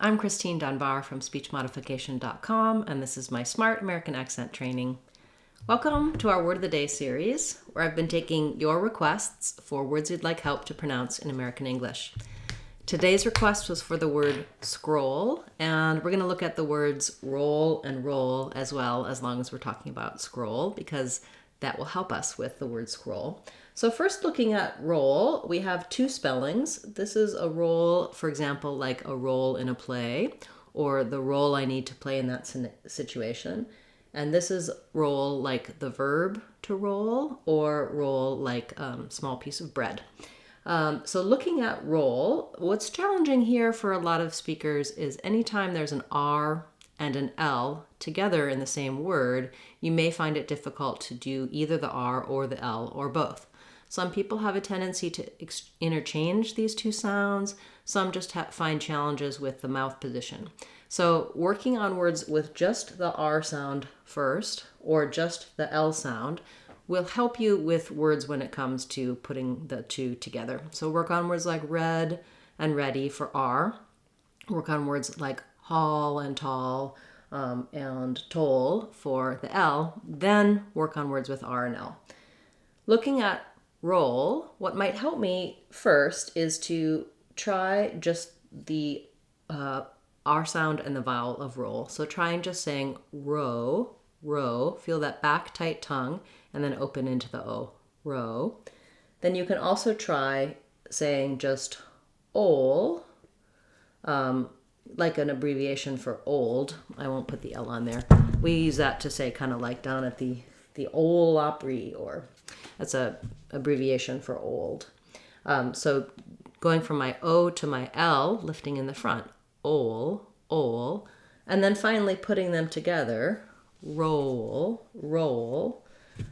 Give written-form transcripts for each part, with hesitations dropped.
I'm Christine Dunbar from speechmodification.com, and this is my Smart American Accent Training. Welcome to our Word of the Day series, where I've been taking your requests for words you'd like help to pronounce in American English. Today's request was for the word scroll, and we're going to look at the words roll and roll as well, as long as we're talking about scroll, because that will help us with the word scroll. So first, looking at roll, we have two spellings. This is a role, for example, like a role in a play, or the role I need to play in that situation. And this is roll like the verb to roll, or roll like small piece of bread. So looking at roll, what's challenging here for a lot of speakers is anytime there's an R and an L together in the same word, you may find it difficult to do either the R or the L or both. Some people have a tendency to interchange these two sounds. Some just find challenges with the mouth position. So working on words with just the R sound first or just the L sound will help you with words when it comes to putting the two together. So work on words like red and ready for R. Work on words like hall and tall and toll for the L. Then work on words with R and L. Looking at roll, what might help me first is to try just the R sound and the vowel of roll. So trying just saying row, row, feel that back tight tongue, and then open into the O, row. Then you can also try saying just ol, like an abbreviation for old. I won't put the L on there. We use that to say kind of like down at the Old Opry, or that's a abbreviation for old. So going from my O to my L, lifting in the front, ol, and then finally putting them together, roll, roll.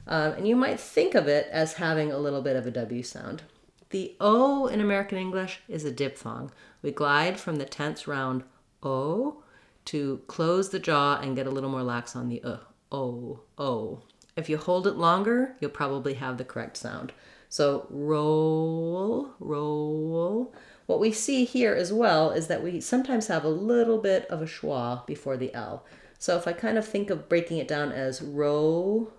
And you might think of it as having a little bit of a W sound. The O in American English is a diphthong. We glide from the tense round O to close the jaw and get a little more lax on the O. If you hold it longer, you'll probably have the correct sound. So roll, roll. What we see here as well is that we sometimes have a little bit of a schwa before the L. So if I kind of think of breaking it down as roll,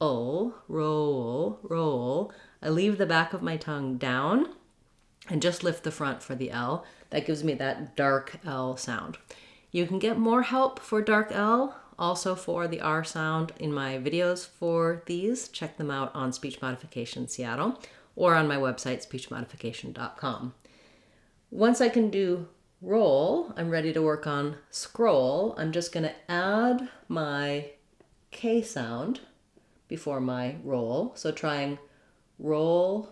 roll, roll, I leave the back of my tongue down and just lift the front for the L. That gives me that dark L sound. You can get more help for dark L, also for the R sound, in my videos for these. Check them out on Speech Modification Seattle or on my website, speechmodification.com. Once I can do roll, I'm ready to work on scroll. I'm just going to add my K sound before my roll. So trying roll,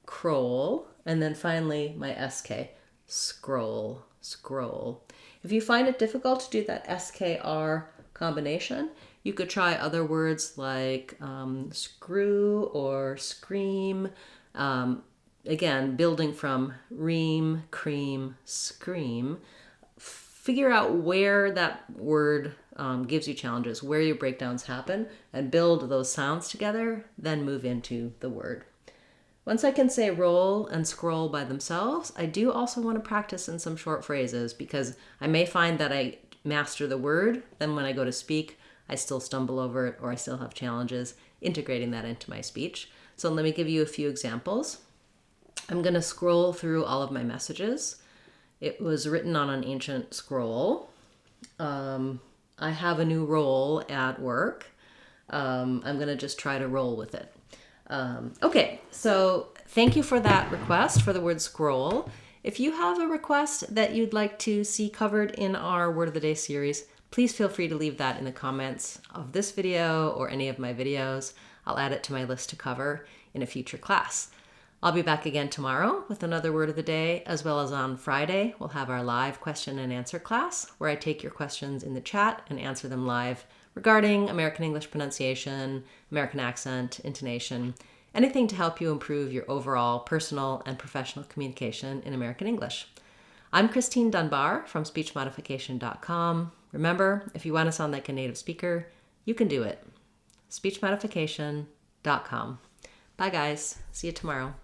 croll, and then finally my SK, scroll, scroll. If you find it difficult to do that SKR combination, you could try other words like screw or scream. Again, building from ream, cream, scream. Figure out where that word gives you challenges, where your breakdowns happen, and build those sounds together, then move into the word. Once I can say roll and scroll by themselves, I do also want to practice in some short phrases, because I may find that I master the word, then when I go to speak, I still stumble over it, or I still have challenges integrating that into my speech. So let me give you a few examples. I'm going to scroll through all of my messages. It was written on an ancient scroll. I have a new role at work. I'm going to just try to roll with it. Okay, so thank you for that request for the word scroll. If you have a request that you'd like to see covered in our Word of the Day series, please feel free to leave that in the comments of this video or any of my videos. I'll add it to my list to cover in a future class. I'll be back again tomorrow with another Word of the Day, as well as on Friday, we'll have our live question and answer class, where I take your questions in the chat and answer them live regarding American English pronunciation, American accent, intonation, anything to help you improve your overall personal and professional communication in American English. I'm Christine Dunbar from speechmodification.com. Remember, if you want to sound like a native speaker, you can do it. speechmodification.com. Bye guys. See you tomorrow.